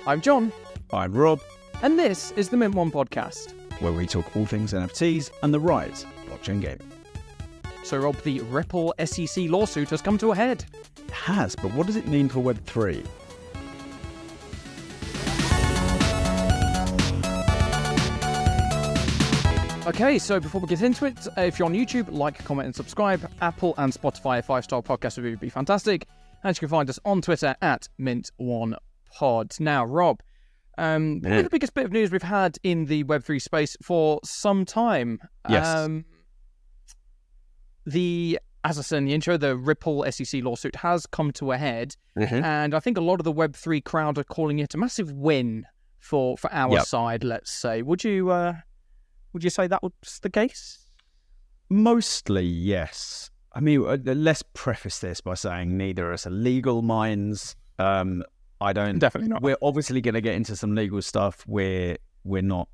I'm John. I'm Rob, And this is the Mint One podcast. where we talk all things NFTs and the rise of blockchain gaming. So, Rob, the Ripple SEC lawsuit has come to a head. It has, but what does it mean for Web3? Okay, so before we get into it, if you're on YouTube, like, comment, and subscribe. Apple and Spotify, a 5-star podcast review would be fantastic. And you can find us on Twitter at Mint1Pod. Now, Rob, probably the biggest bit of news we've had in the Web3 space for some time. Yes. As I said in the intro, the Ripple SEC lawsuit has come to a head. Mm-hmm. And I think a lot of the Web3 crowd are calling it a massive win for our side, let's say. Would you say that was the case? Mostly, yes. I mean, let's preface this by saying neither of us are legal minds. Definitely not. We're obviously going to get into some legal stuff. We're not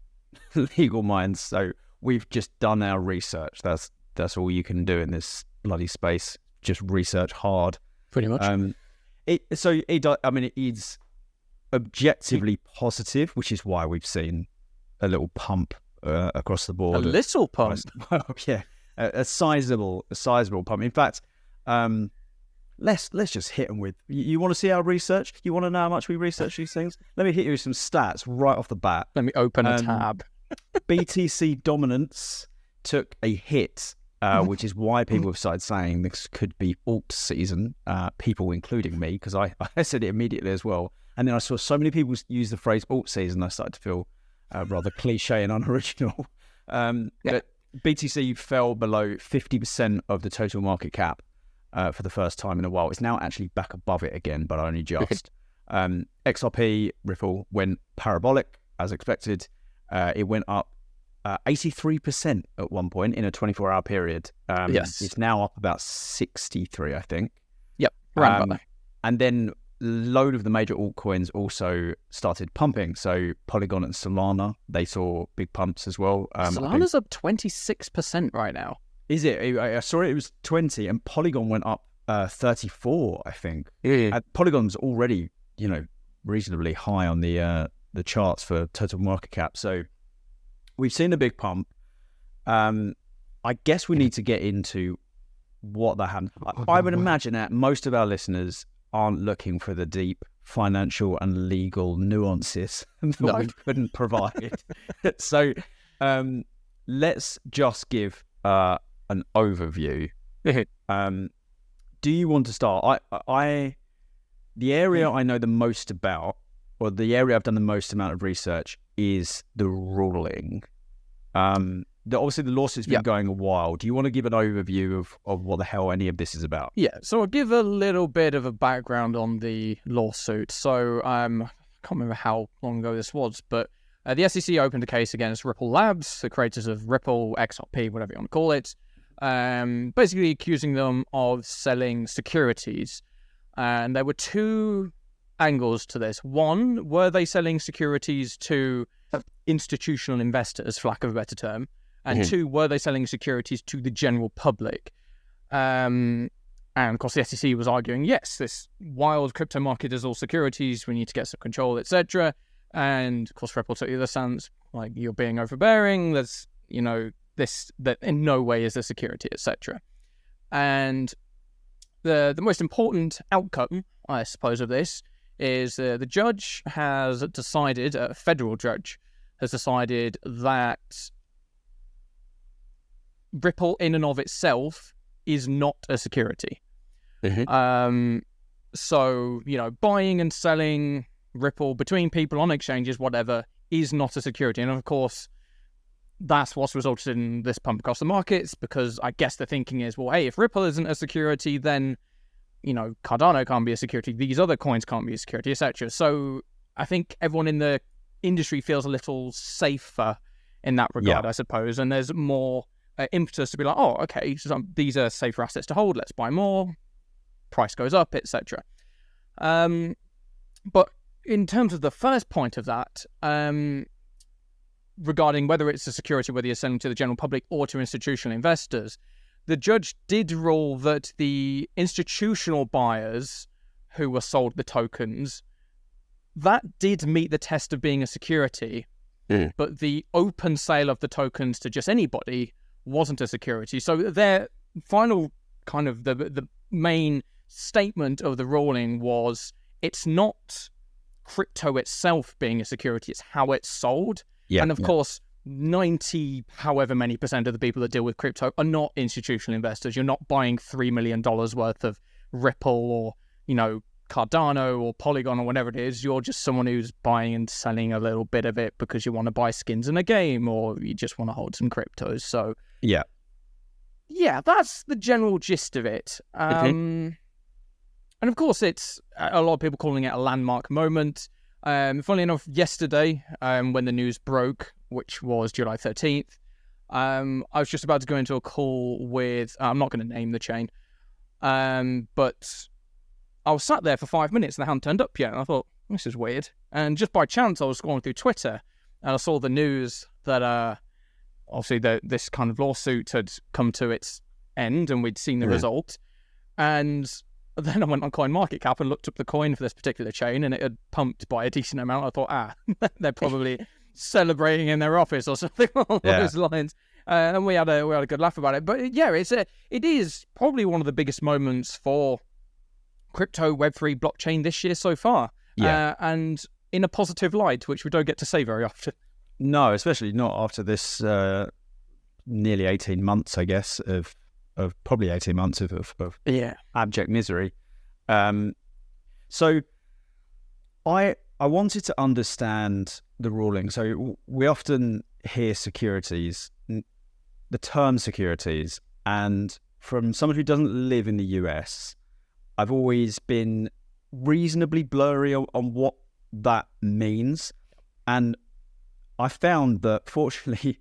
legal minds, so we've just done our research. That's all you can do in this bloody space. Just research hard. Pretty much. It is objectively positive, which is why we've seen a little pump across the board. A little pump. Well, yeah, a sizable pump. In fact, let's just hit them with. You want to see our research? You want to know how much we research these things? Let me hit you with some stats right off the bat. Let me open a tab. BTC dominance took a hit, which is why people have started saying this could be alt season. People, including me, because I said it immediately as well. And then I saw so many people use the phrase alt season, I started to feel rather cliche and unoriginal. But BTC fell below 50% of the total market cap for the first time in a while. It's now actually back above it again, but only just. XRP, Ripple, went parabolic, as expected. It went up 83% at one point in a 24-hour period. Yes. It's now up about 63, I think. Yep, around about there. And then a load of the major altcoins also started pumping. So Polygon and Solana, they saw big pumps as well. Solana's up 26% right now. Is it? I saw it was 20, and Polygon went up 34, I think. Yeah. Polygon's already, reasonably high on the charts for total market cap. So we've seen a big pump. I guess we need to get into what that happened. I would imagine that most of our listeners aren't looking for the deep financial and legal nuances that I couldn't provide. So let's just give an overview. Do you want to start? The area I know the most about, or the area I've done the most amount of research, is the ruling. Obviously, the lawsuit's been going a while. Do you want to give an overview of what the hell any of this is about? Yeah, so I'll give a little bit of a background on the lawsuit. So I can't remember how long ago this was, but the SEC opened a case against Ripple Labs, the creators of Ripple, XRP, whatever you want to call it, basically accusing them of selling securities. And there were two angles to this. One, were they selling securities to institutional investors, for lack of a better term? And two, were they selling securities to the general public? And of course, the SEC was arguing, yes, this wild crypto market is all securities. We need to get some control, etc. And of course, Ripple took the other stance, like, you're being overbearing. There's, this that in no way is a security, etc. And the most important outcome, I suppose, of this is the judge has decided, a federal judge has decided that Ripple in and of itself is not a security. So, buying and selling Ripple between people on exchanges, whatever, is not a security. And of course, that's what's resulted in this pump across the markets, because I guess the thinking is, well, hey, if Ripple isn't a security, then, Cardano can't be a security, these other coins can't be a security, etc. So I think everyone in the industry feels a little safer in that regard, I suppose. And there's more impetus to be like, oh, okay, so these are safer assets to hold, let's buy more, price goes up, etc. But in terms of the first point of that, regarding whether it's a security, whether you're selling to the general public or to institutional investors, the judge did rule that the institutional buyers who were sold the tokens that did meet the test of being a security, but the open sale of the tokens to just anybody wasn't a security. So their final kind of the main statement of the ruling was, it's not crypto itself being a security, it's how it's sold. And of course, 90 however many % of the people that deal with crypto are not institutional investors. You're not buying $3 million worth of Ripple or, Cardano or Polygon or whatever it is. You're just someone who's buying and selling a little bit of it because you want to buy skins in a game, or you just want to hold some cryptos. So yeah, that's the general gist of it. And of course, it's a lot of people calling it a landmark moment. Funnily enough, yesterday, when the news broke, which was July 13th, I was just about to go into a call with, I'm not going to name the chain, but I was sat there for 5 minutes and they hadn't turned up yet. And I thought, this is weird. And just by chance, I was scrolling through Twitter and I saw the news that obviously this kind of lawsuit had come to its end and we'd seen the result. And then I went on CoinMarketCap and looked up the coin for this particular chain, and it had pumped by a decent amount. I thought, they're probably celebrating in their office or something along those lines. And we had a good laugh about it. But yeah, it is probably one of the biggest moments for crypto, Web3, blockchain this year so far. And in a positive light, which we don't get to say very often. No, especially not after this nearly 18 months, I guess, of probably 18 months of abject misery. So I wanted to understand the ruling. So we often hear securities, the term securities, and from someone who doesn't live in the US, I've always been reasonably blurry on what that means. And I found that, fortunately,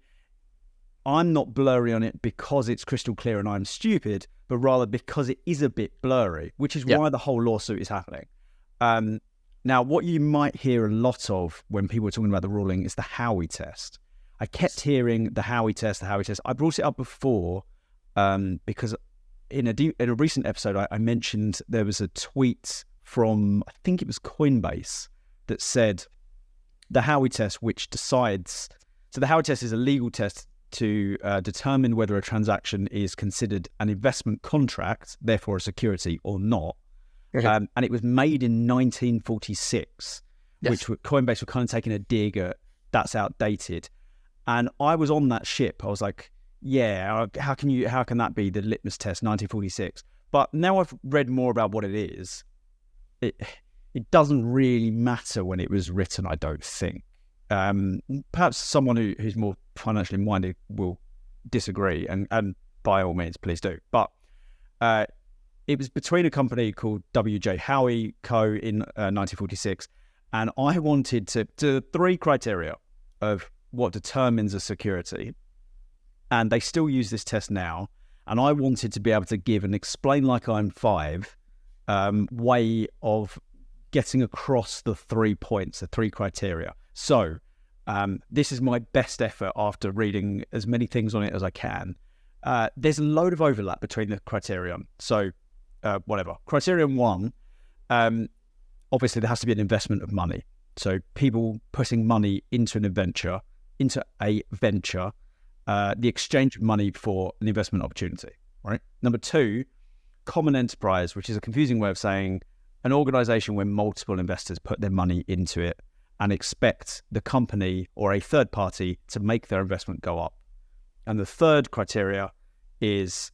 I'm not blurry on it because it's crystal clear and I'm stupid, but rather because it is a bit blurry, which is why the whole lawsuit is happening. Now, what you might hear a lot of when people are talking about the ruling is the Howey test. I kept hearing the Howey test, the Howey test. I brought it up before because in a recent episode, I mentioned there was a tweet from, I think it was Coinbase, that said the Howey test, which decides... So the Howey test is a legal test to determine whether a transaction is considered an investment contract, therefore a security, or not. And it was made in 1946, which Coinbase were kind of taking a dig at, that's outdated. And I was on that ship. I was like, how can that be the litmus test, 1946? But now I've read more about what it is. It doesn't really matter when it was written, I don't think. Perhaps someone who's more financially minded will disagree, and by all means, please do. But it was between a company called W.J. Howey Co. in 1946, and I wanted to three criteria of what determines a security, and they still use this test now, and I wanted to be able to give and explain like I'm five way of getting across the 3 points, the three criteria. So this is my best effort after reading as many things on it as I can. There's a load of overlap between the criterion. So whatever. Criterion 1, obviously there has to be an investment of money. So people putting money into a venture, the exchange of money for an investment opportunity, right? Number 2, common enterprise, which is a confusing way of saying an organization where multiple investors put their money into it and expect the company or a third party to make their investment go up. And the third criteria is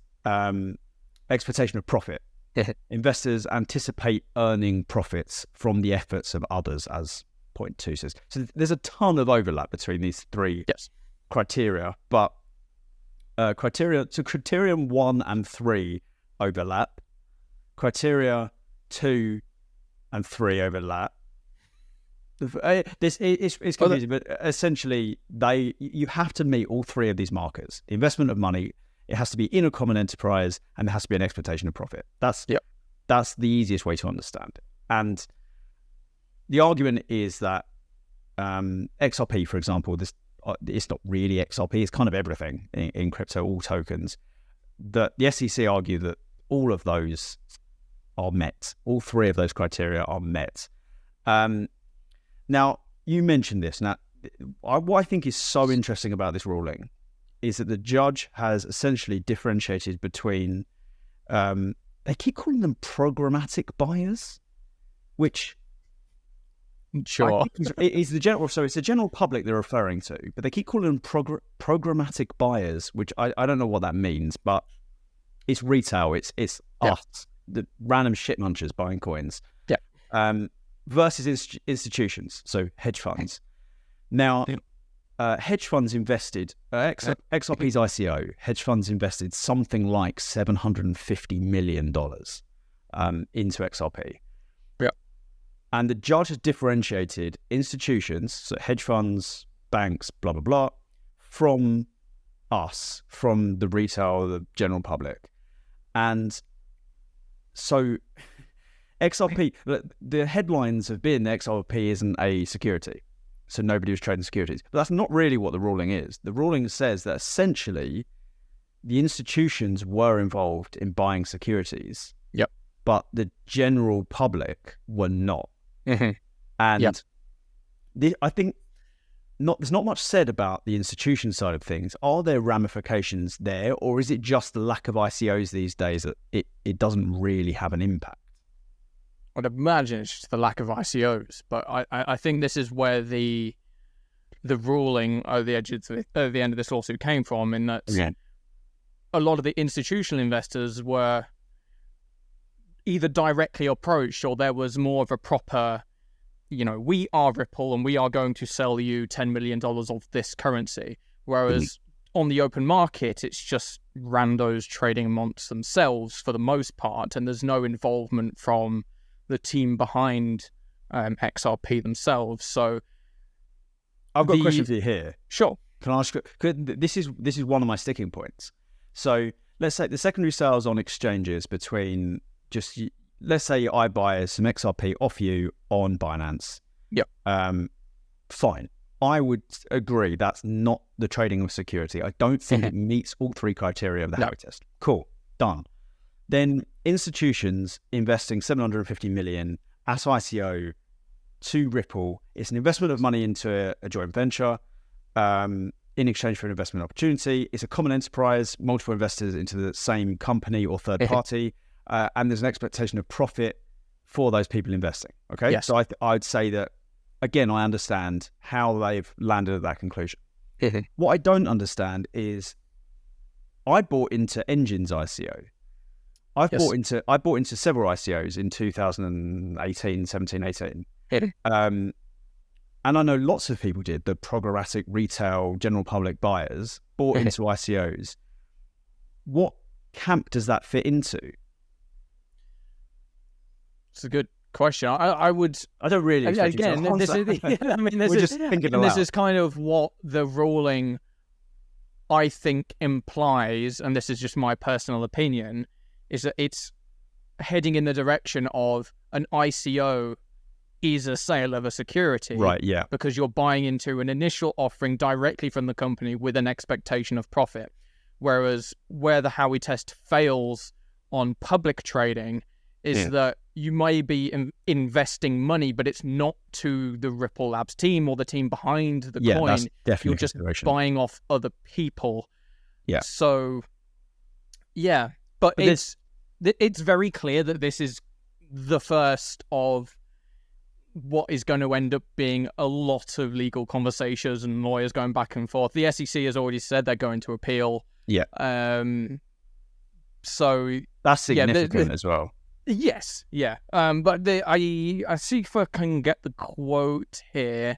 expectation of profit. Investors anticipate earning profits from the efforts of others, as point 2 says. So there's a ton of overlap between these three criteria, but criterion 1 and 3 overlap. Criteria 2 and 3 overlap. It's confusing, but essentially you have to meet all three of these markers. The investment of money, it has to be in a common enterprise, and there has to be an expectation of profit. That's the easiest way to understand it. And the argument is that XRP, for example, it's not really XRP, it's kind of everything in crypto, all tokens. The SEC argue that all of those are met. All three of those criteria are met. Now, you mentioned this. Now, what I think is so interesting about this ruling is that the judge has essentially differentiated between, they keep calling them programmatic buyers, which Sure. I think is the general. So it's the general public they're referring to, but they keep calling them programmatic buyers, which I don't know what that means, but it's retail. It's us, the random shit munchers buying coins. Yeah. Versus institutions, so hedge funds. Now, hedge funds invested, XRP's ICO, hedge funds invested something like $750 million into XRP. Yeah. And the judge has differentiated institutions, so hedge funds, banks, blah, blah, blah, from us, from the retail, the general public. And so XRP, the headlines have been XRP isn't a security, so nobody was trading securities. But that's not really what the ruling is. The ruling says that essentially the institutions were involved in buying securities, Yep. but the general public were not. Mm-hmm. And Yep. I think there's not much said about the institution side of things. Are there ramifications there, or is it just the lack of ICOs these days that it doesn't really have an impact? I'd imagine it's just the lack of ICOs, but I think this is where the ruling at the end of this lawsuit came from, in that a lot of the institutional investors were either directly approached, or there was more of a proper, we are Ripple and we are going to sell you $10 million of this currency. Whereas on the open market, it's just randos trading amongst themselves for the most part, and there's no involvement from the team behind XRP themselves. So I've got a question for you here. Sure. Can I ask you? This is one of my sticking points. So let's say the secondary sales on exchanges between let's say I buy some XRP off you on Binance. Yep. Fine. I would agree that's not the trading of security. I don't think it meets all three criteria of the Harry test. Cool. Done. Then institutions investing $750 million at ICO to Ripple. It's an investment of money into a joint venture in exchange for an investment opportunity. It's a common enterprise, multiple investors into the same company or third party, and there's an expectation of profit for those people investing. Okay, yes. So I'd say that, again, I understand how they've landed at that conclusion. What I don't understand is I bought into Engine's ICO. I bought into several ICOs in 2018, 17, 18. And I know lots of people did. The programmatic retail general public buyers bought into ICOs. What camp does that fit into? It's a good question. I don't really expect again, you to this is, I mean, this We're is just thinking aloud. This is kind of what the ruling, I think, implies, and this is just my personal opinion, is that it's heading in the direction of an ICO is a sale of a security. Right, yeah. Because you're buying into an initial offering directly from the company with an expectation of profit. Whereas where the Howey test fails on public trading is that you may be investing money, but it's not to the Ripple Labs team or the team behind the coin. That's definitely you're just buying off other people. Yeah. So, yeah. But it's very clear that this is the first of what is going to end up being a lot of legal conversations and lawyers going back and forth. The SEC has already said they're going to appeal. Yeah. So that's significant as well. Yes. Yeah. But I see if I can get the quote here.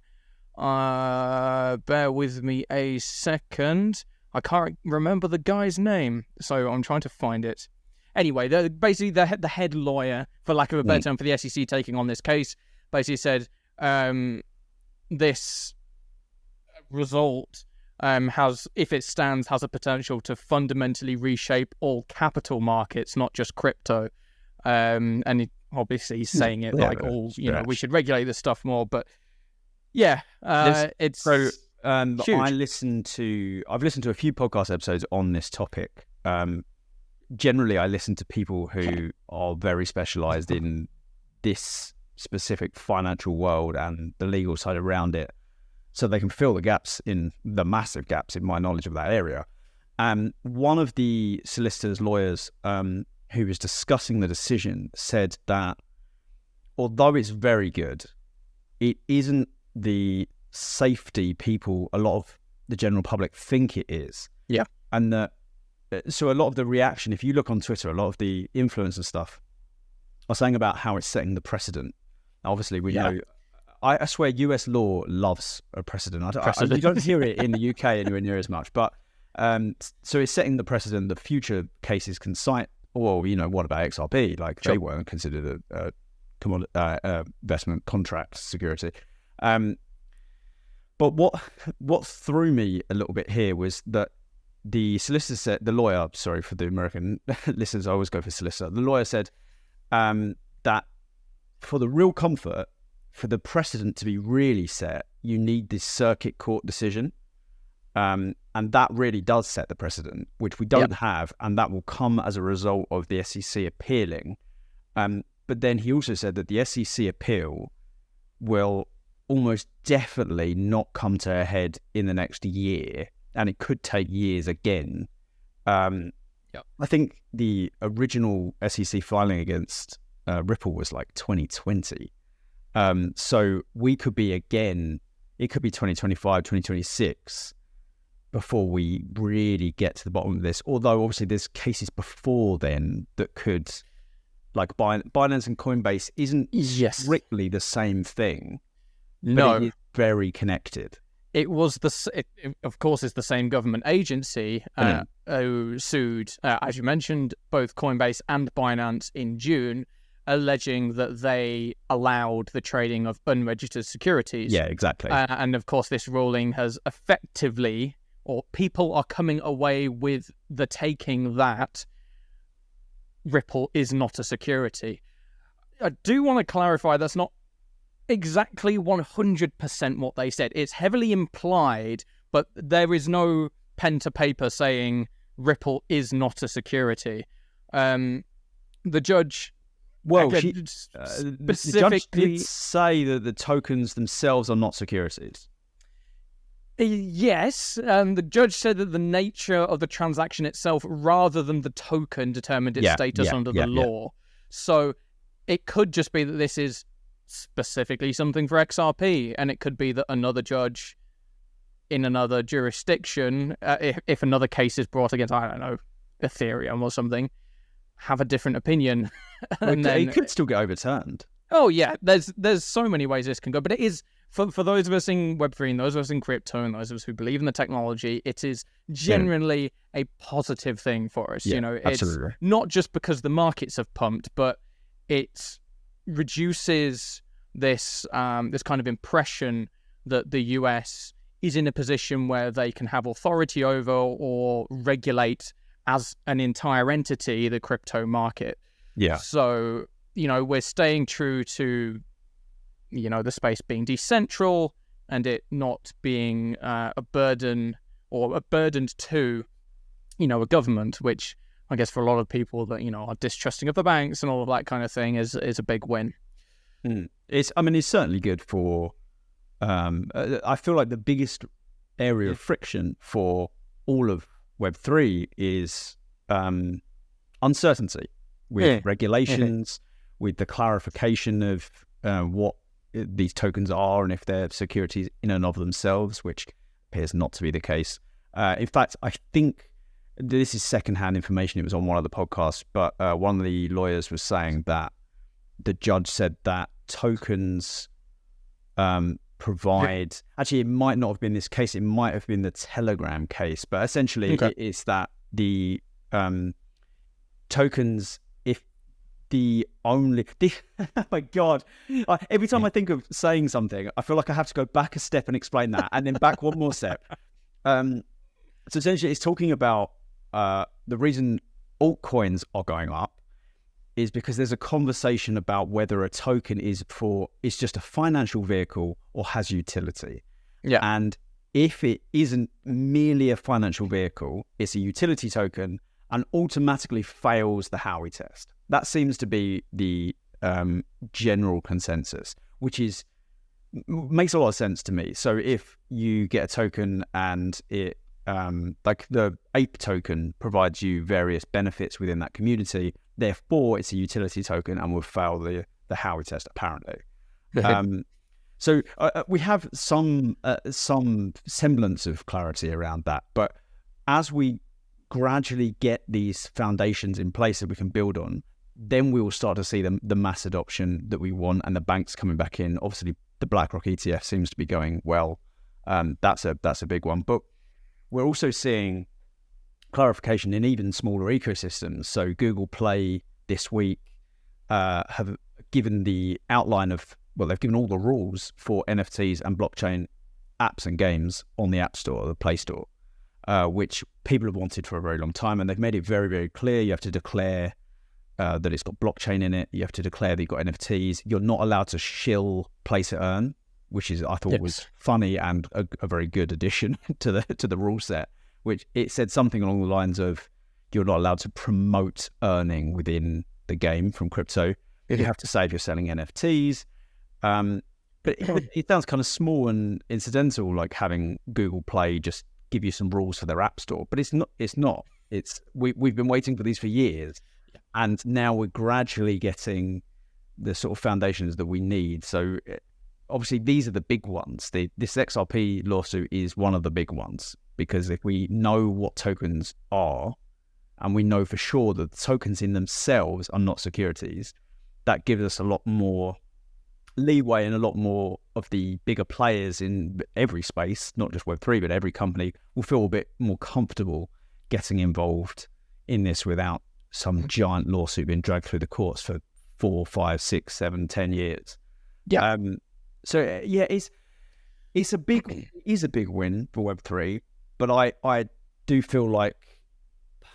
Bear with me a second. I can't remember the guy's name, so I'm trying to find it. Anyway, basically the head lawyer, for lack of a better term, for the SEC taking on this case, basically said this result has, if it stands, has a potential to fundamentally reshape all capital markets, not just crypto. And he obviously he's saying it like all, we should regulate this stuff more. But yeah, it's so. Huge. I've listened to a few podcast episodes on this topic. Generally, I listen to people who are very specialized in this specific financial world and the legal side around it, so they can fill the massive gaps in my knowledge of that area. One of the solicitors, lawyers, who was discussing the decision said that although it's very good, it isn't the safety a lot of the general public think it is. Yeah. And so a lot of the reaction, if you look on Twitter, a lot of the influencers stuff are saying about how it's setting the precedent. Obviously, we know, I swear US law loves a precedent. You don't hear it in the UK anywhere near as much, but so it's setting the precedent that future cases can cite, well, what about XRP? Like, they weren't considered a investment contract security. But what threw me a little bit here was that the solicitor said, the lawyer, sorry for the American listeners, I always go for solicitor. The lawyer said that for the real comfort, for the precedent to be really set, you need this circuit court decision. And that really does set the precedent, which we don't have, and that will come as a result of the SEC appealing. But then he also said that the SEC appeal will almost definitely not come to a head in the next year, and it could take years again. I think the original SEC filing against Ripple was like 2020. So we could be again, it could be 2025, 2026 before we really get to the bottom of this. Although obviously there's cases before then that could, like Binance and Coinbase isn't strictly the same thing. No, but it is very connected. It was of course, it's the same government agency who sued, as you mentioned, both Coinbase and Binance in June, alleging that they allowed the trading of unregistered securities. Yeah, exactly. And of course, this ruling has effectively, or people are coming away with the taking that Ripple is not a security. I do want to clarify that's not exactly 100% what they said. It's heavily implied, but there is no pen to paper saying Ripple is not a security. The judge... Well, the judge did say that the tokens themselves are not securities. Yes, the judge said that the nature of the transaction itself, rather than the token, determined its status under the law. So it could just be that this is specifically something for XRP, and it could be that another judge in another jurisdiction, if another case is brought against, I don't know, Ethereum or something, have a different opinion. And then it could still get overturned. Oh yeah, there's so many ways this can go, but it is for those of us in Web3 and those of us in crypto and those of us who believe in the technology, it is generally a positive thing for us. It's absolutely. Not just because the markets have pumped, but it reduces this this kind of impression that the US is in a position where they can have authority over or regulate as an entire entity the crypto market. Yeah. So, we're staying true to, the space being decentral and it not being a burden or a burden to, a government, which I guess for a lot of people that, are distrusting of the banks and all of that kind of thing is a big win. It's certainly good for, I feel like the biggest area of friction for all of Web3 is uncertainty with regulations, with the clarification of what these tokens are and if they're securities in and of themselves, which appears not to be the case. In fact, I think this is secondhand information. It was on one of the podcasts, but one of the lawyers was saying that the judge said that tokens provide... Actually, it might not have been this case. It might have been the Telegram case, but essentially it's that the tokens, if the only... oh my God. Every time I think of saying something, I feel like I have to go back a step and explain that, and then back one more step. So essentially, it's talking about the reason altcoins are going up is because there's a conversation about whether a token is just a financial vehicle or has utility. Yeah. And if it isn't merely a financial vehicle, it's a utility token and automatically fails the Howey test. That seems to be the general consensus, which makes a lot of sense to me. So if you get a token and it, like the ape token provides you various benefits within that community, therefore it's a utility token and will fail the Howey test apparently. So we have some semblance of clarity around that, but as we gradually get these foundations in place that we can build on, then we will start to see the mass adoption that we want and the banks coming back in. Obviously, the BlackRock ETF seems to be going well. That's a big one. But we're also seeing clarification in even smaller ecosystems. So Google Play this week have given the outline of, well, they've given all the rules for NFTs and blockchain apps and games on the App Store, the Play Store, which people have wanted for a very long time. And they've made it very, very clear. You have to declare that it's got blockchain in it. You have to declare that you've got NFTs. You're not allowed to shill play to earn, which is, I thought, was funny and a very good addition to the rule set, which it said something along the lines of you're not allowed to promote earning within the game from crypto. You have to say if you're selling NFTs. But it sounds kind of small and incidental, like having Google Play just give you some rules for their app store. But it's not. We've been waiting for these for years. And now we're gradually getting the sort of foundations that we need. So obviously these are the big ones. This XRP lawsuit is one of the big ones, because if we know what tokens are, and we know for sure that the tokens in themselves are not securities, that gives us a lot more leeway, and a lot more of the bigger players in every space, not just Web3, but every company will feel a bit more comfortable getting involved in this without some giant lawsuit being dragged through the courts for 4, 5, 6, 7, 10 years. Yeah. It's a big win for Web3, but I do feel like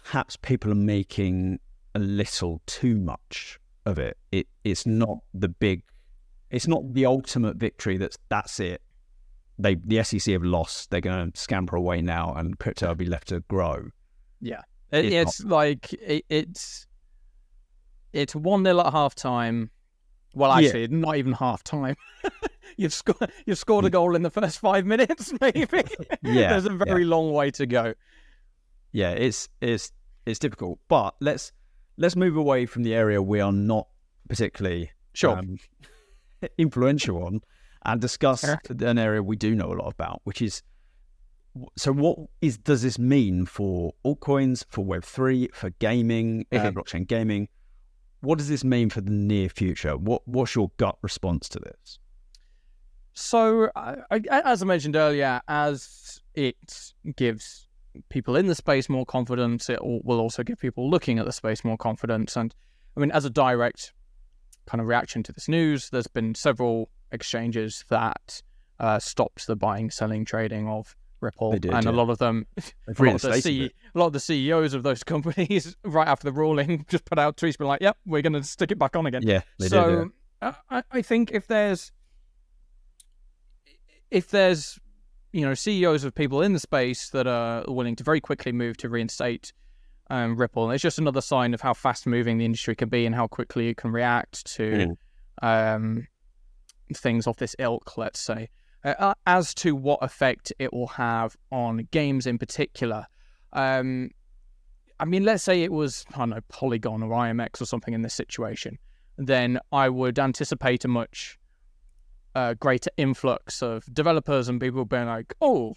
perhaps people are making a little too much of it. It's not the ultimate victory. That's it. The SEC have lost. They're going to scamper away now, and crypto will be left to grow. Yeah. It's 1-0 at half time. Well, actually, not even half time. You've scored a goal in the first 5 minutes, maybe. There's a very long way to go. Yeah, it's difficult. But let's move away from the area we are not particularly influential on, and discuss an area we do know a lot about, which is, so what does this mean for altcoins, for Web3, for gaming, blockchain gaming? What does this mean for the near future? What's your gut response to this? So, as I mentioned earlier, as it gives people in the space more confidence, it will also give people looking at the space more confidence. And I mean, as a direct kind of reaction to this news, there's been several exchanges that stopped the buying, selling, trading of Ripple, and a lot of them, a lot of the CEOs of those companies, right after the ruling, just put out tweets, being like, "Yep, we're going to stick it back on again." Yeah, they did. Yeah. I think if there's CEOs of people in the space that are willing to very quickly move to reinstate Ripple, and it's just another sign of how fast moving the industry can be and how quickly it can react to things of this ilk, let's say. As to what effect it will have on games in particular, I mean, let's say it was, I don't know, Polygon or IMX or something in this situation, then I would anticipate a much greater influx of developers and people being like, oh,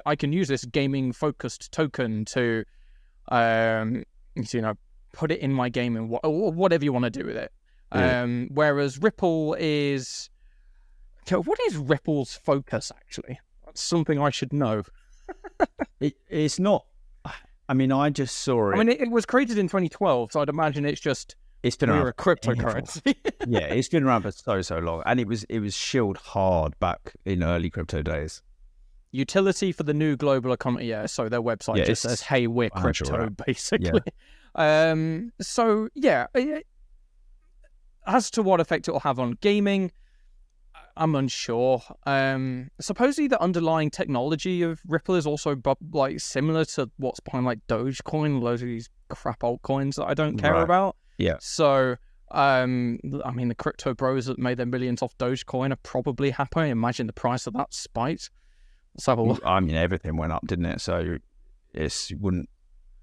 I can use this gaming-focused token to, put it in my game and whatever you want to do with it. Whereas Ripple is... What is Ripple's focus, actually? That's something I should know. It's not... I mean, I just saw it... I mean, it was created in 2012, so I'd imagine it's been around a cryptocurrency. Yeah, it's been around for so long. And it was shilled hard back in early crypto days. Utility for the new global economy, so their website just says, hey, we're crypto, basically. Yeah. As to what effect it will have on gaming, I'm unsure. Supposedly the underlying technology of Ripple is also similar to what's behind Dogecoin, loads of these crap altcoins that I don't care about. Yeah. So I mean, the crypto bros that made their millions off Dogecoin are probably happy. Imagine the price of that spiked. Let's have a look. I mean, everything went up, didn't it? So it wouldn't.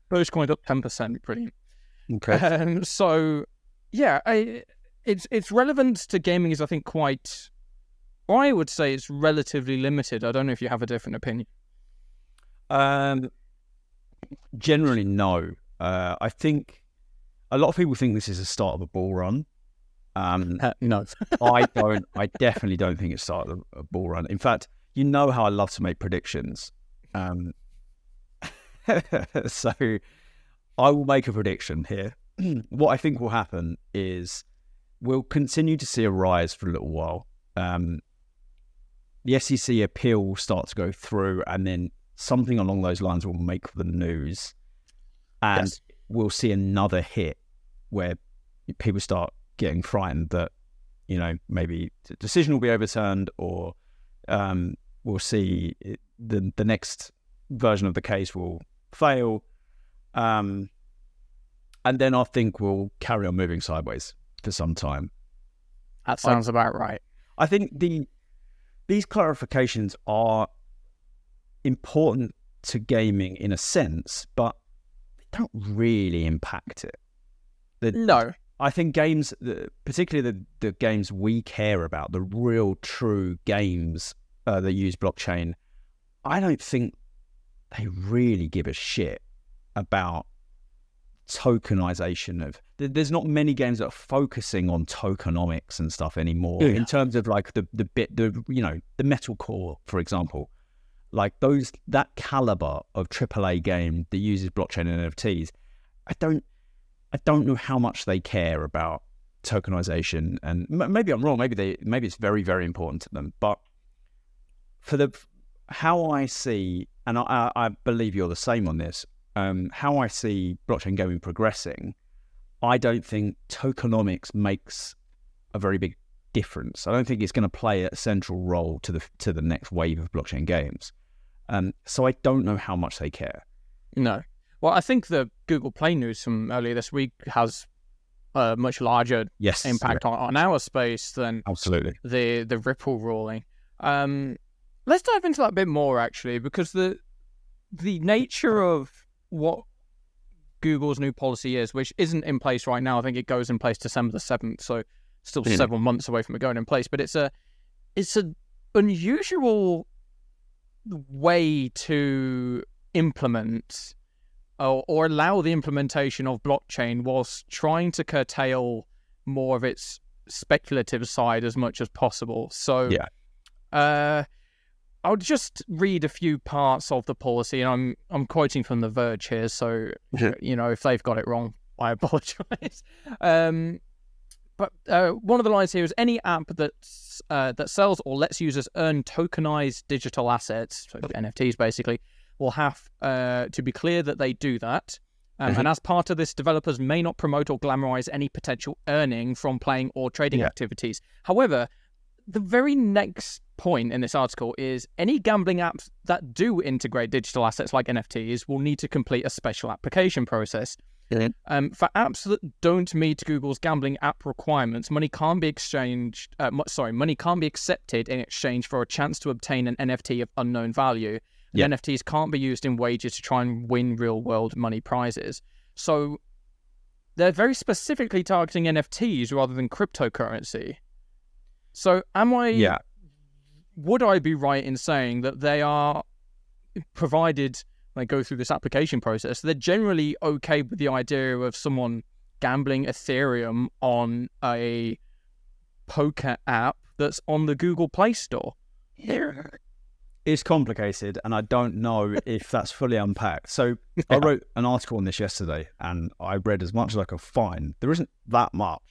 Dogecoin up 10%. Brilliant. Okay. So, yeah, its relevance to gaming is, I think, quite. Or I would say it's relatively limited. I don't know if you have a different opinion. Generally, no. I think a lot of people think this is the start of a bull run. No. I don't. I definitely don't think it's the start of a bull run. In fact, you know how I love to make predictions. So I will make a prediction here. What I think will happen is we'll continue to see a rise for a little while. The SEC appeal will start to go through, and then something along those lines will make the news. And we'll see another hit where people start getting frightened that, maybe the decision will be overturned, or we'll see the next version of the case will fail. And then I think we'll carry on moving sideways for some time. That sounds about right. I think these clarifications are important to gaming in a sense, but they don't really impact it. No. I think games, particularly the games we care about, the real true games that use blockchain, I don't think they really give a shit about tokenization of. There's not many games that are focusing on tokenomics and stuff anymore. In terms of like the metalcore, for example, like that caliber of AAA game that uses blockchain and NFTs. I don't know how much they care about tokenization, and maybe I'm wrong. Maybe it's very, very important to them. But for how I see, and I believe you're the same on this. How I see blockchain gaming progressing, I don't think tokenomics makes a very big difference. I don't think it's going to play a central role to the next wave of blockchain games. So I don't know how much they care. No. Well, I think the Google Play news from earlier this week has a much larger impact on our space than absolutely the Ripple ruling. Let's dive into that a bit more, actually, because the nature of what Google's new policy is, which isn't in place right now. I think it goes in place December the 7th, so still several months away from it going in place. But it's a unusual way to implement or allow the implementation of blockchain whilst trying to curtail more of its speculative side as much as possible. So I'll just read a few parts of the policy, and I'm quoting from The Verge here, so if they've got it wrong, I apologize. But one of the lines here is any app that sells or lets users earn tokenized digital assets, so NFTs basically, will have to be clear that they do that. And as part of this, developers may not promote or glamorize any potential earning from playing or trading activities. However, the very next point in this article is any gambling apps that do integrate digital assets like NFTs will need to complete a special application process. For apps that don't meet Google's gambling app requirements, money can't be money can't be accepted in exchange for a chance to obtain an NFT of unknown value. NFTs can't be used in wagers to try and win real-world money prizes. So they're very specifically targeting NFTs rather than cryptocurrency. So would I be right in saying that they are, provided they go through this application process, they're generally okay with the idea of someone gambling Ethereum on a poker app that's on the Google Play Store? It's complicated, and I don't know if that's fully unpacked. So I wrote an article on this yesterday, and I read as much as I could find. There isn't that much.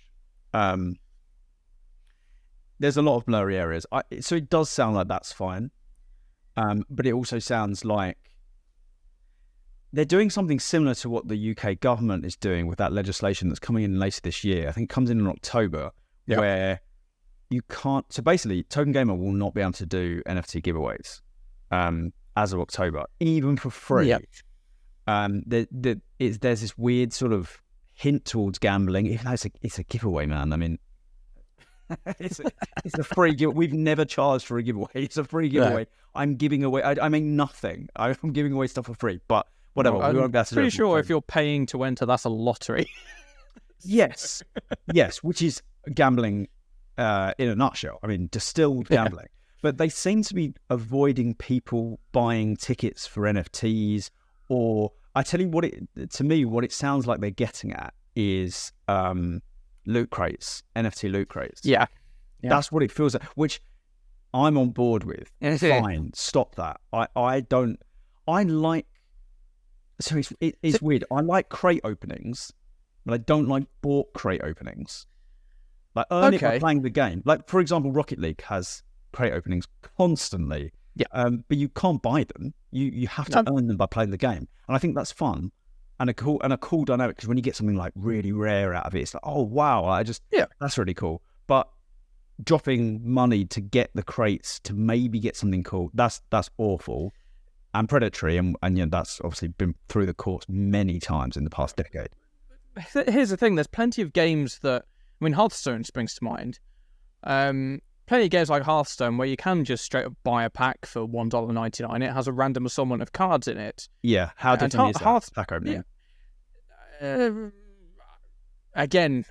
There's a lot of blurry areas. So it does sound like that's fine. But it also sounds like they're doing something similar to what the UK government is doing with that legislation that's coming in later this year. I think it comes in October, where you can't... So basically, Token Gamer will not be able to do NFT giveaways as of October, even for free. There's this weird sort of hint towards gambling. Even though it's a giveaway, man. I mean, it's a free giveaway. We've never charged for a giveaway. It's a free giveaway. No. I'm giving away. I mean nothing. I'm giving away stuff for free. But whatever. Well, we won't be able to do pretty it for sure free. if you're paying to enter, that's a lottery. Yes, which is gambling in a nutshell. I mean, distilled gambling. But they seem to be avoiding people buying tickets for NFTs, or I tell you what it sounds like they're getting at is loot crates, NFT loot crates. Yeah. That's what it feels like, which I'm on board with. Fine, stop that. I like, so it's weird. I like crate openings, but I don't like bought crate openings. Like earn it by playing the game. Like, for example, Rocket League has crate openings constantly. Yeah. But you can't buy them. You have to earn them by playing the game. And I think that's fun and a cool dynamic, because when you get something like really rare out of it, it's like, oh wow, that's really cool. But dropping money to get the crates to maybe get something cool, that's awful and predatory, and that's obviously been through the courts many times in the past decade. Here's the thing, there's plenty of games that, I mean, Hearthstone springs to mind. Plenty of games like Hearthstone where you can just straight up buy a pack for $1.99. It has a random assortment of cards in it. Yeah, how different is that pack opening? Again,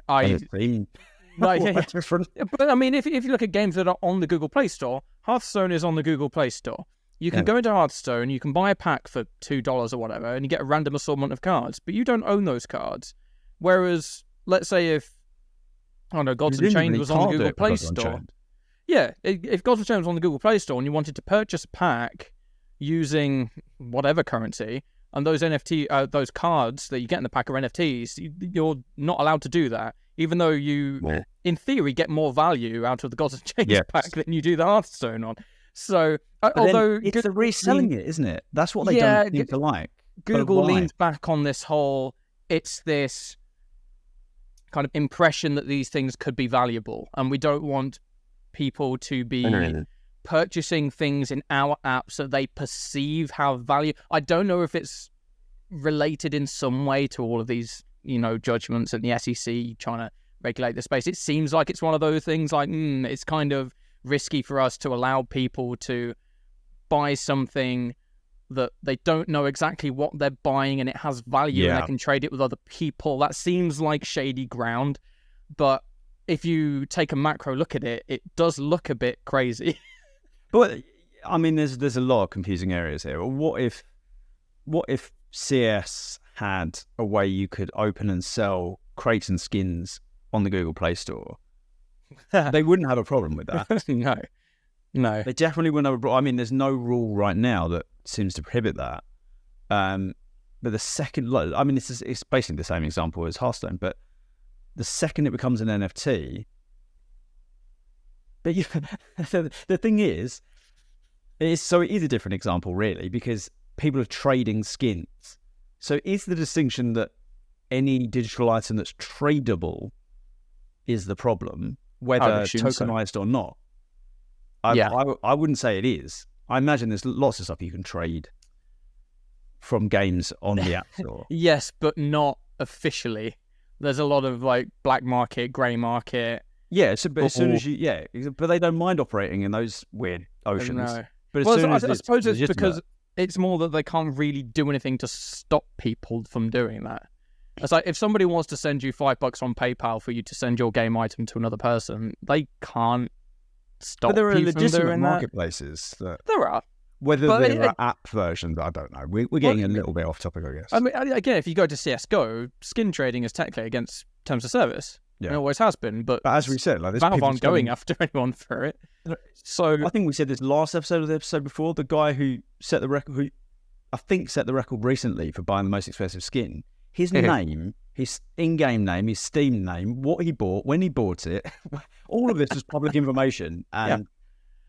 different. But I mean, if you look at games that are on the Google Play Store, Hearthstone is on the Google Play Store. You can go into Hearthstone, you can buy a pack for $2 or whatever, and you get a random assortment of cards, but you don't own those cards. Whereas, let's say if, I don't know, Gods Unchained was on the Google Play Store. Yeah, if Gods Unchained was on the Google Play Store and you wanted to purchase a pack using whatever currency, and those those cards that you get in the pack are NFTs, you're not allowed to do that, even though you, in theory, get more value out of the Gods Unchained pack than you do the Hearthstone on. So, although it's reselling it, isn't it? That's what they don't seem to like. Google leans back on this whole, it's this kind of impression that these things could be valuable, and we don't want people to be purchasing things in our apps that they perceive have value. I don't know if it's related in some way to all of these, judgments and the SEC trying to regulate the space. It seems like it's one of those things like, it's kind of risky for us to allow people to buy something that they don't know exactly what they're buying and it has value and they can trade it with other people. That seems like shady ground, but if you take a macro look at it, it does look a bit crazy. But I mean, there's a lot of confusing areas here. What if CS had a way you could open and sell crates and skins on the Google Play Store? They wouldn't have a problem with that. No. They definitely wouldn't have a problem. I mean, there's no rule right now that seems to prohibit that. But the second, I mean, it's basically the same example as Hearthstone, but the second it becomes an NFT, but the thing is, it is a different example, really, because people are trading skins. So is the distinction that any digital item that's tradable is the problem, whether tokenized or not? I wouldn't say it is. I imagine there's lots of stuff you can trade from games on the App Store. Yes, but not officially. There's a lot of like black market, grey market. Yeah, but as soon as but they don't mind operating in those weird oceans. No. But I suppose it's because it's more that they can't really do anything to stop people from doing that. It's like if somebody wants to send you $5 on PayPal for you to send your game item to another person, they can't stop. But there are you from legitimate doing marketplaces that there are. Whether there are app versions, I don't know. We're getting a little bit off topic, I guess. I mean, again, if you go to CSGO, skin trading is technically against terms of service. Yeah. It always has been. But as we said, like, Valve aren't going after anyone for it. So I think we said this last episode of the episode before. The guy who set the record, who I think set the record recently for buying the most expensive skin, his name, his in-game name, his Steam name, what he bought, when he bought it, all of this is public information. And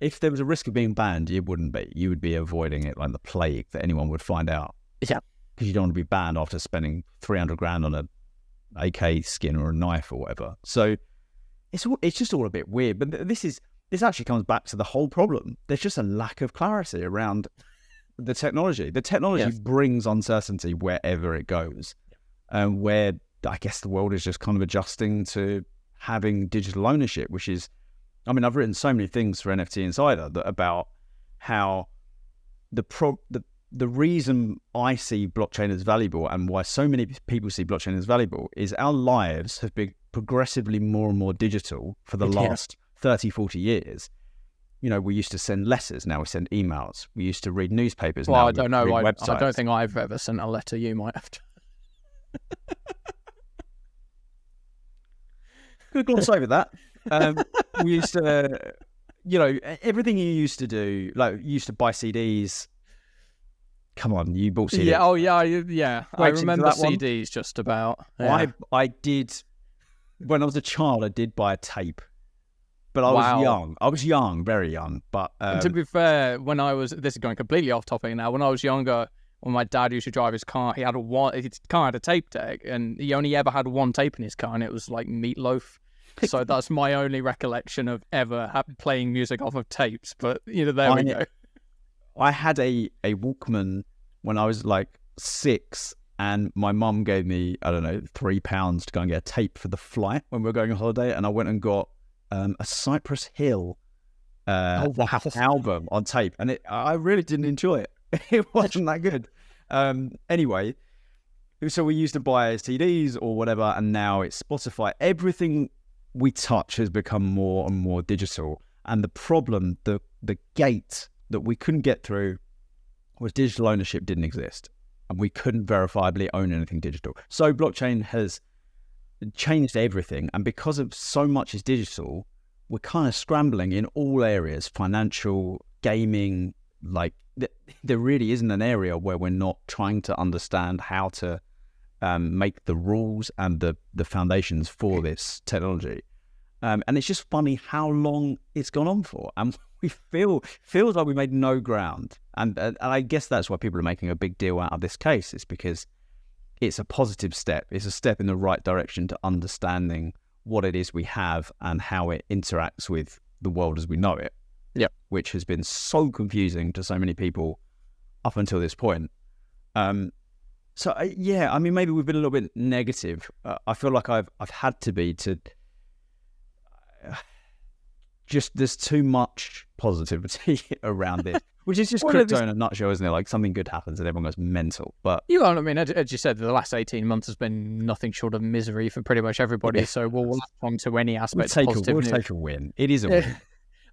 if there was a risk of being banned, it wouldn't be. You would be avoiding it like the plague that anyone would find out. Yeah. Because you don't want to be banned after spending $300,000 on an AK skin or a knife or whatever. So it's just all a bit weird. But this actually comes back to the whole problem. There's just a lack of clarity around the technology. The technology brings uncertainty wherever it goes. And where I guess the world is just kind of adjusting to having digital ownership, which is, I mean, I've written so many things for NFT Insider about how the reason I see blockchain as valuable and why so many people see blockchain as valuable is our lives have been progressively more and more digital for the last 30, 40 years. You know, we used to send letters, now we send emails. We used to read newspapers, well, now I don't know. read I websites. don't think I've ever sent a letter. You might have to. Could gloss over that. We used to, you know, everything you used to do, like you used to buy CDs. Come on, you bought CDs. Yeah, oh yeah, yeah. I remember that one? CDs just about. Yeah. I did, when I was a child, I did buy a tape. But I was young. I was young, very young. But and to be fair, when I was, this is going completely off topic now. When I was younger, when my dad used to drive his car, his car had a tape deck, and he only ever had one tape in his car, and it was like Meatloaf. So that's my only recollection of ever playing music off of tapes. But you know, there we go. I had a Walkman when I was like 6, and my mum gave me, I don't know, £3 to go and get a tape for the flight when we were going on holiday, and I went and got a Cypress Hill album on tape, and I really didn't enjoy it. It wasn't that good. Anyway, so we used to buy CDs or whatever, and now it's Spotify. Everything we touch has become more and more digital, and the problem, the gate that we couldn't get through was digital ownership didn't exist, and we couldn't verifiably own anything digital. So blockchain has changed everything, and because of so much is digital, we're kind of scrambling in all areas, financial, gaming, like there really isn't an area where we're not trying to understand how to make the rules and the foundations for this technology. And it's just funny how long it's gone on for, and we feels like we made no ground. And I guess that's why people are making a big deal out of this case. It's because it's a positive step. It's a step in the right direction to understanding what it is we have and how it interacts with the world as we know it. Yeah, which has been so confusing to so many people up until this point. So yeah, I mean, maybe we've been a little bit negative. I feel like I've had to be to just there's too much positivity around this, which is just crypto in a nutshell, isn't it? Like something good happens and everyone goes mental. But you know what I mean, as you said, the last 18 months has been nothing short of misery for pretty much everybody. Yeah. So we'll latch on to any aspect of positive news. We'll take a win. It is a win.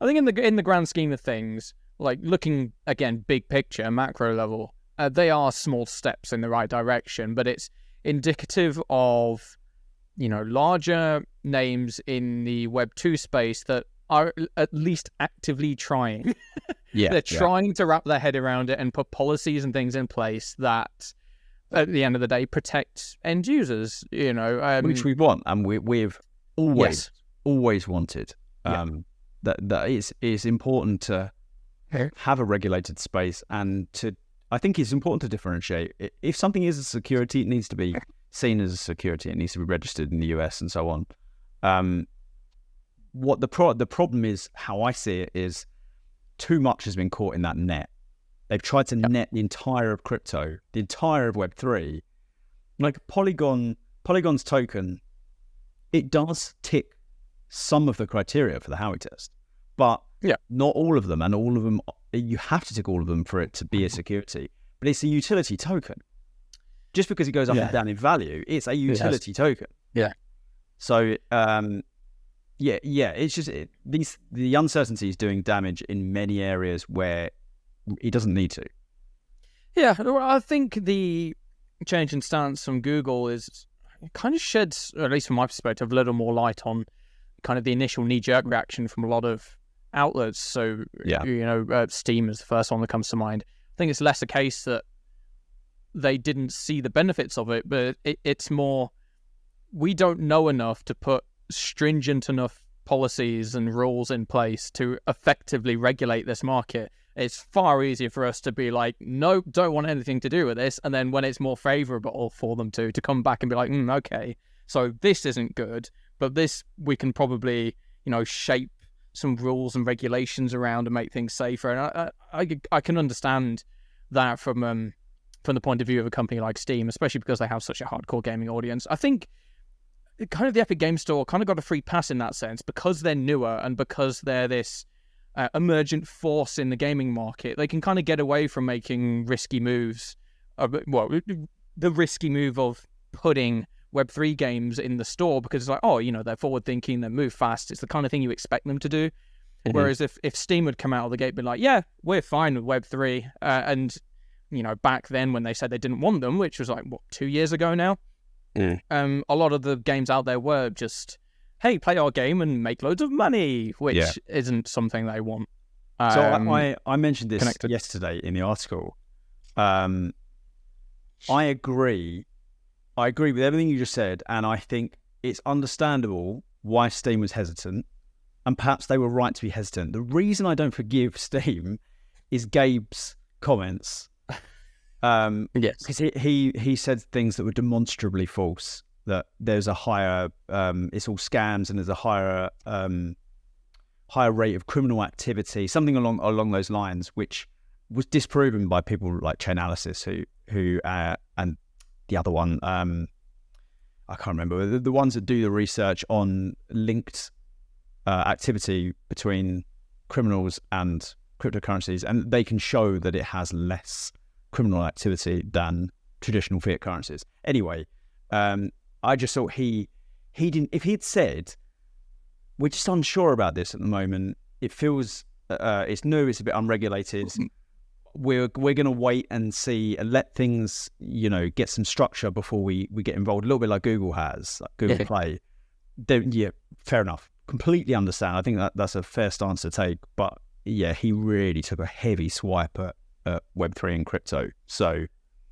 I think in the grand scheme of things, like looking again, big picture, macro level, they are small steps in the right direction, but it's indicative of, you know, larger names in the Web 2 space that are at least actively trying. They're trying to wrap their head around it and put policies and things in place that, at the end of the day, protect end users. You know, which we want, and we've always wanted. That it's important to have a regulated space, and I think it's important to differentiate. If something is a security, it needs to be seen as a security. It needs to be registered in the US and so on. What the problem is, how I see it, is too much has been caught in that net. They've tried to net the entire of crypto, the entire of Web3. Like Polygon's token, it does tick some of the criteria for the Howey test, but not all of them, and all of them, you have to tick all of them for it to be a security. But it's a utility token. Just because it goes up and down in value, it's a utility token. Yeah. So, it's just the uncertainty is doing damage in many areas where it doesn't need to. Yeah, I think the change in stance from Google kind of sheds, at least from my perspective, a little more light on kind of the initial knee-jerk reaction from a lot of outlets. So, Steam is the first one that comes to mind. I think it's less a case that they didn't see the benefits of it, but it's more, we don't know enough to put stringent enough policies and rules in place to effectively regulate this market. It's far easier for us to be like, no, don't want anything to do with this, and then when it's more favorable for them to come back and be like, okay, so this isn't good, but this we can probably, shape some rules and regulations around and make things safer. And I can understand that from from the point of view of a company like Steam, especially because they have such a hardcore gaming audience. I think kind of the Epic Games Store kind of got a free pass in that sense because they're newer and because they're this emergent force in the gaming market. They can kind of get away from making risky moves. Well, the risky move of putting Web3 games in the store because it's like, oh, they're forward thinking, they move fast. It's the kind of thing you expect them to do. Mm-hmm. Whereas if Steam had come out of the gate, be like, yeah, we're fine with Web3, and back then when they said they didn't want them, which was like 2 years ago now, a lot of the games out there were just, hey, play our game and make loads of money, which isn't something they want. So I mentioned this yesterday in the article. I agree with everything you just said, and I think it's understandable why Steam was hesitant, and perhaps they were right to be hesitant. The reason I don't forgive Steam is Gabe's comments. Yes, because he said things that were demonstrably false. That there's a higher, it's all scams, and there's a higher rate of criminal activity, something along those lines, which was disproven by people like Chainalysis, who and the other one, I can't remember, the ones that do the research on linked activity between criminals and cryptocurrencies, and they can show that it has less criminal activity than traditional fiat currencies. Anyway, I just thought he didn't. If he had said, "We're just unsure about this at the moment. It feels it's new. It's a bit unregulated. We're going to wait and see and let things get some structure before we get involved." A little bit like Google has, like Google Play. Then fair enough. Completely understand. I think that's a fair stance to take. But yeah, he really took a heavy swipe at Web3 and crypto. So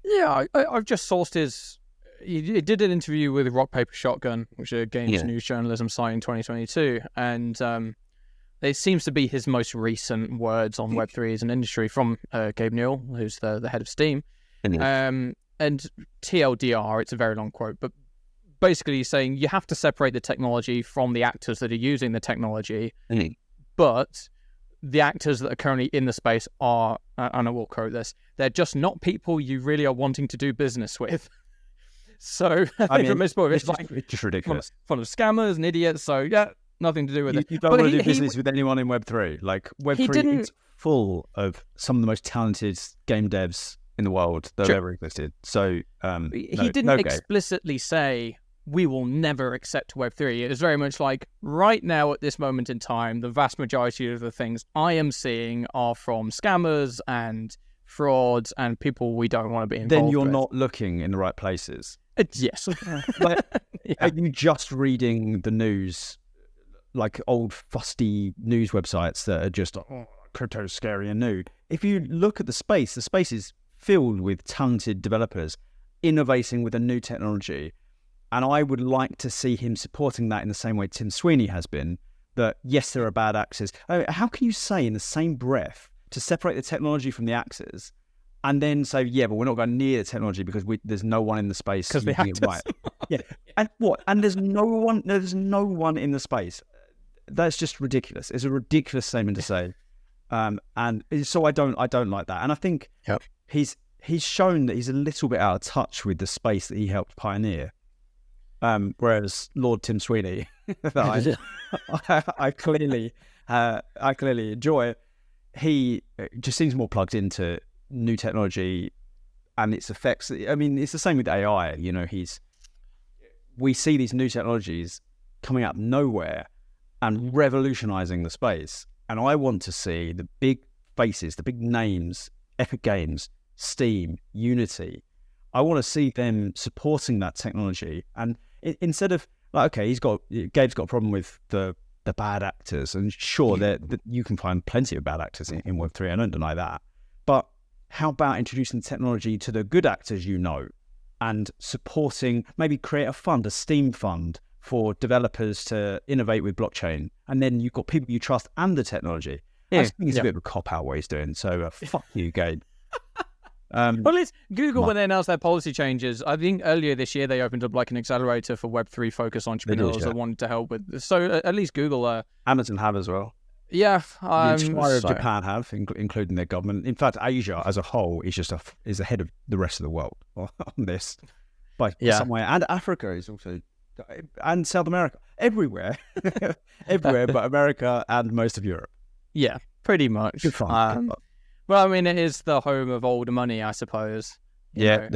yeah, I've just sourced his. He did an interview with Rock Paper Shotgun, which is a games news journalism site in 2022, and it seems to be his most recent words on Web3 as an industry from Gabe Newell, who's the head of Steam. And TLDR, it's a very long quote, but basically he's saying you have to separate the technology from the actors that are using the technology, but the actors that are currently in the space are, and I will quote this, they're just not people you really are wanting to do business with. So I think from his point, it's just ridiculous. Full of scammers and idiots. So yeah, nothing to do with it. You don't want to do business with anyone in Web3. Like Web3 is full of some of the most talented game devs in the world that have ever existed. So he didn't explicitly say we will never accept Web3. It was very much like right now at this moment in time, the vast majority of the things I am seeing are from scammers and frauds and people we don't want to be involved with. Then you're not looking in the right places. Yes. Are you just reading the news, like old fusty news websites that are just, crypto's scary and new? If you look at the space is filled with talented developers innovating with a new technology. And I would like to see him supporting that in the same way Tim Sweeney has been, that yes, there are bad actors. How can you say in the same breath to separate the technology from the actors and then say, yeah, but we're not going near the technology because there's no one in the space using it right? Yeah. And what? And there's no one in the space. That's just ridiculous. It's a ridiculous statement to say. And so I don't like that. And I think he's shown that he's a little bit out of touch with the space that he helped pioneer. Whereas Lord Tim Sweeney, that I clearly enjoy, he just seems more plugged into new technology and its effects. I mean, it's the same with AI. We see these new technologies coming out of nowhere and revolutionizing the space. And I want to see the big faces, the big names, Epic Games, Steam, Unity. I want to see them supporting that technology. And instead of like, okay, Gabe's got a problem with the bad actors, and sure, you can find plenty of bad actors in Web3. I don't deny that. But how about introducing technology to the good actors and supporting, maybe create a fund, a Steam fund for developers to innovate with blockchain, and then you've got people you trust and the technology. I think it's a bit of a cop-out what he's doing. So fuck you, Gabe. Well, it's Google when they announced their policy changes. I think earlier this year they opened up like an accelerator for Web3 focused entrepreneurs that wanted to help with. So at least Google, Amazon have as well. Yeah, The entire of so- Japan have, including their government. In fact, Asia as a whole is just is ahead of the rest of the world on this by some way. And Africa is also, and South America, everywhere, everywhere, but America and most of Europe. Yeah, pretty much. Good fun. Well, I mean, it is the home of old money, I suppose. Yeah,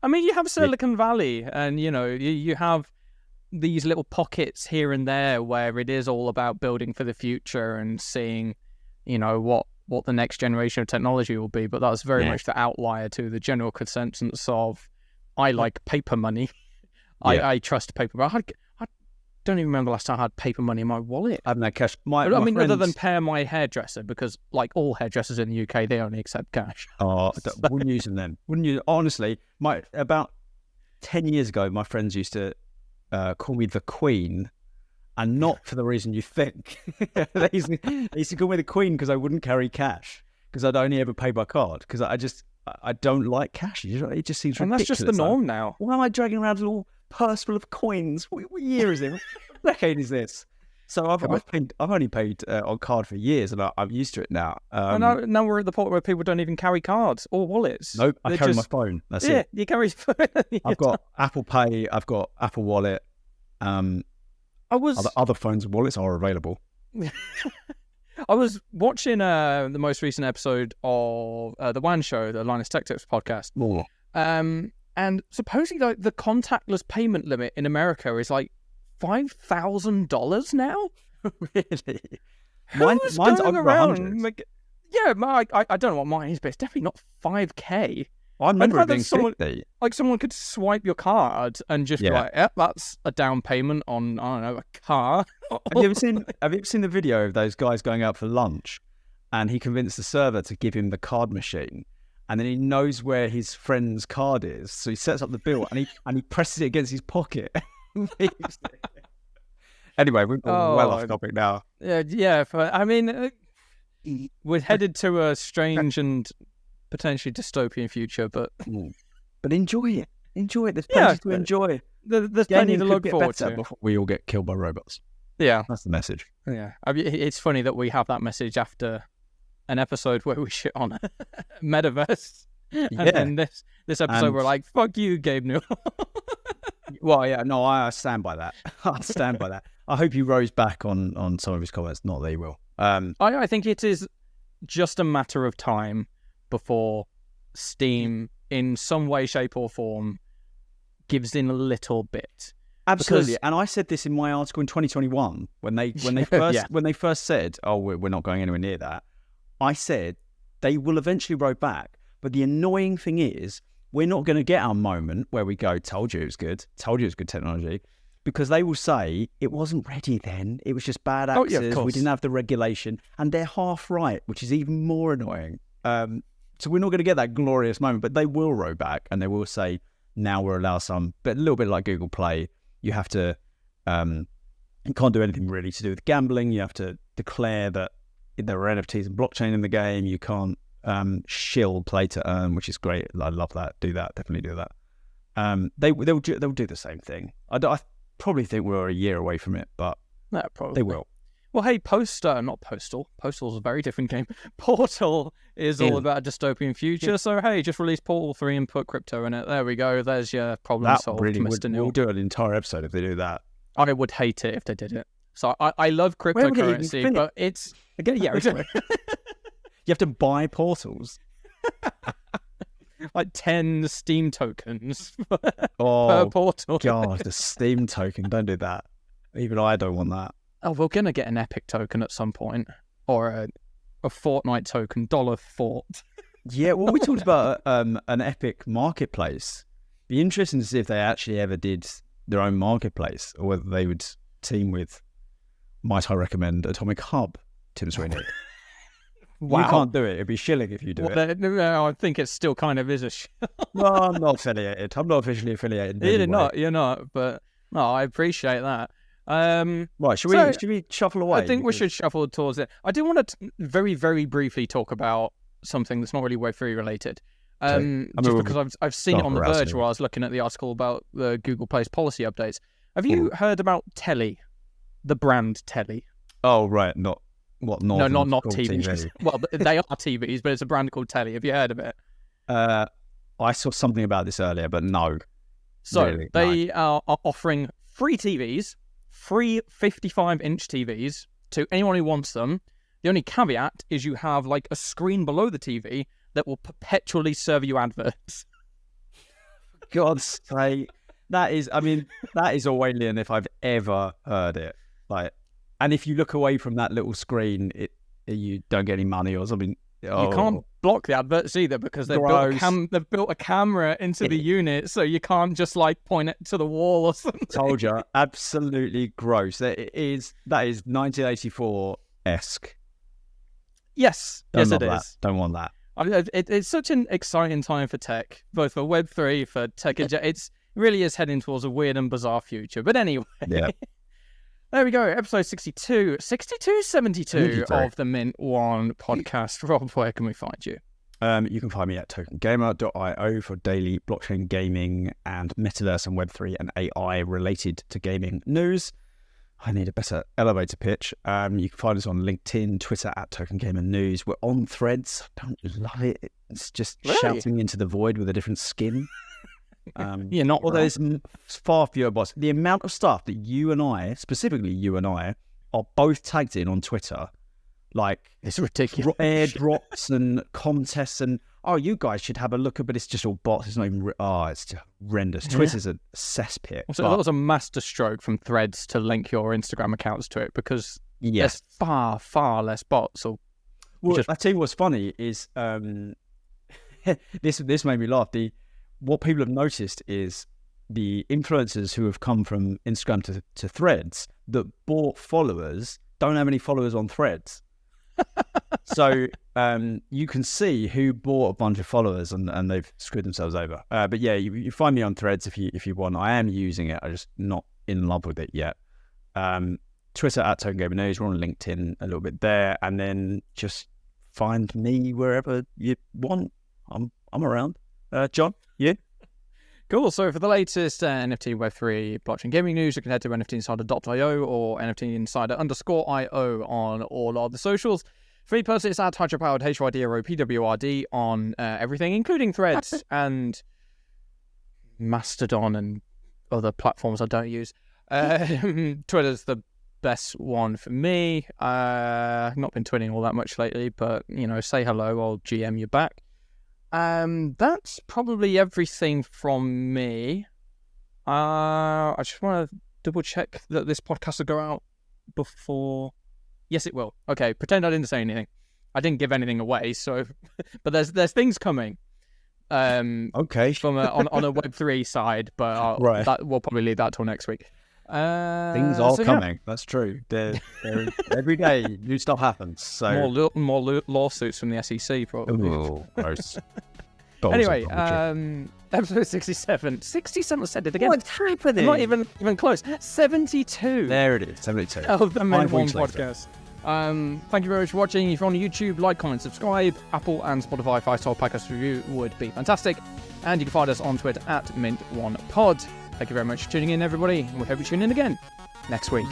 I mean, you have Silicon Valley, and you have these little pockets here and there where it is all about building for the future and seeing, what the next generation of technology will be. But that's very much the outlier to the general consensus of, I like paper money. I trust paper. But I don't even remember the last time I had paper money in my wallet. I haven't had cash. Other than pay my hairdresser, because like all hairdressers in the UK, they only accept cash. Oh, wouldn't use them then. Wouldn't you? Honestly, about 10 years ago, my friends used to call me the Queen, and not for the reason you think. They used to call me the Queen because I wouldn't carry cash, because I'd only ever pay by card, because I don't like cash. It just seems ridiculous. And that's just the norm now. Why am I dragging around a little purse full of coins? What year is it? What decade is this? So I've only paid on card for years, and I'm used to it now. And now we're at the point where people don't even carry cards or wallets. Nope, I carry my phone. That's it. Yeah, you carry your phone. I've got Apple Pay. I've got Apple Wallet. Other phones and wallets are available. I was watching the most recent episode of the WAN show, the Linus Tech Tips podcast. Oh. And supposedly the contactless payment limit in America is like $5,000 now. Really? Mine's over around. 100. Like, I don't know what mine is, but it's definitely not 5K. I remember it being someone, 50. like someone could swipe your card and just be like, "Yep, that's a down payment on, I don't know, a car." Have you ever seen the video of those guys going out for lunch, and he convinced the server to give him the card machine, and then he knows where his friend's card is, so he sets up the bill and he presses it against his pocket. Anyway, we're well off topic now. Yeah. I mean, we're headed to a strange and potentially dystopian future, but enjoy it. There's plenty to enjoy. There's plenty to look forward to before we all get killed by robots. Yeah, that's the message. Yeah, I mean, it's funny that we have that message after an episode where we shit on metaverse, and then this episode we're like, "Fuck you, Gabe Newell." Well, yeah, no, I stand by that. I stand by that. I hope he rose back on some of his comments. Not that he will. I think it is just a matter of time before Steam, in some way, shape, or form, gives in a little bit. Absolutely, and I said this in my article in 2021 when they first said, "Oh, we're not going anywhere near that." I said they will eventually roll back, but the annoying thing is we're not going to get our moment where we go, "Told you it was good. Told you it was good technology," because they will say it wasn't ready then. It was just bad access. We didn't have the regulation, and they're half right, which is even more annoying. So we're not going to get that glorious moment, but they will roll back and they will say, now we're allowed some, but a little bit like Google Play, you have to, you can't do anything really to do with gambling. You have to declare that there are NFTs and blockchain in the game. You can't shill play to earn, which is great. I love that. Do that. Definitely do that. They'll do the same thing. I probably think we're a year away from it, but they will. Well, hey, not Postal. Postal's a very different game. Portal is all about a dystopian future. So, hey, just release Portal 3 and put crypto in it. There we go. There's your problem solved, Mr. Newell. We'll do an entire episode if they do that. I would hate it if they did it. So, I love cryptocurrency, but it's... Again, yeah, you have to buy portals. Like 10 Steam tokens per portal. God, the Steam token. Don't do that. Even I don't want that. Oh, we're going to get an Epic token at some point. Or a Fortnite token, $Fort. Yeah, well, we talked about an Epic marketplace. Be interesting to see if they actually ever did their own marketplace, or whether they would team with, might I recommend, Atomic Hub, Tim Sweeney. Wow. You can't do it. It'd be shilling if you do it. No, I think it still kind of is a No, I'm not affiliated. I'm not officially affiliated. You're not, but no, I appreciate that. Right, should we shuffle away? I think we should shuffle towards it. I do want to very, very briefly talk about something that's not really Web3 related. Because I've seen it on The Verge while I was looking at the article about the Google Play's policy updates. Have you heard about Telly, the brand Telly? Oh, right, not What? No, Northern not called TVs. Well, they are TVs, but it's a brand called Telly. Have you heard of it? I saw something about this earlier, but no. So Really, they are offering free TVs, free 55-inch TVs to anyone who wants them. The only caveat is you have like a screen below the TV that will perpetually serve you adverts. God's sake, that is Orwellian if I've ever heard it. Like, and if you look away from that little screen, you don't get any money or something. You can't block the adverts either because they've built a camera into the unit, so you can't just like point it to the wall or something. Told you, absolutely gross. That is 1984-esque. Yes, yes, it that. is. Don't want that. It's such an exciting time for tech, both for Web3, for tech. It really is heading towards a weird and bizarre future. But anyway, yeah. There we go. Episode 72 of the Mint One podcast. Rob, where can we find you? You can find me at tokengamer.io for daily blockchain gaming and metaverse and Web3 and AI related to gaming news. I need a better elevator pitch. You can find us on LinkedIn, Twitter at tokengamernews. We're on Threads. I don't love it. It's just shouting into the void with a different skin. You're not. Although there's far fewer bots. The amount of stuff that you and I, specifically you and I, are both tagged in on Twitter, like it's ridiculous. Airdrops and contests, and you guys should have a look at. But it's just all bots. It's not even. It's just horrendous. Twitter's a cesspit. So that was a masterstroke from Threads to link your Instagram accounts to it because there's far less bots. I tell you what's funny is this made me laugh. What people have noticed is the influencers who have come from Instagram to Threads that bought followers don't have any followers on Threads. So you can see who bought a bunch of followers and they've screwed themselves over. But yeah, you find me on Threads if you want. I am using it. I'm just not in love with it yet. Twitter at tokengamernews. We're on LinkedIn a little bit there, and then just find me wherever you want. I'm around. John, you? Cool. So for the latest NFT Web3 blockchain gaming news, you can head to nftinsider.io or nftinsider_IO on all of the socials. For me personally, it's at hydropowered HYDROPWRD on everything, including Threads and Mastodon and other platforms I don't use. Twitter's the best one for me. I've not been twitting all that much lately, but, say hello, I'll GM you back. That's probably everything from me. I just want to double check that this podcast will go out before. Yes, it will. Okay, pretend I didn't say anything. I didn't give anything away, so but there's things coming. Okay. From on a Web3 side, but we'll probably leave that till next week. Things are coming. Yeah. That's true. They're every day new stuff happens. So more lawsuits from the SEC probably. Oh, gross. Anyway, episode 67. 67 said it again. What's happening? Not even close. 72. There it is. 72. Of the Mint One podcast. Thank you very much for watching. If you're on YouTube, like, comment, subscribe. Apple and Spotify 5-star podcast review would be fantastic. And you can find us on Twitter at Mint1Pod. Thank you very much for tuning in, everybody. We hope you tune in again next week.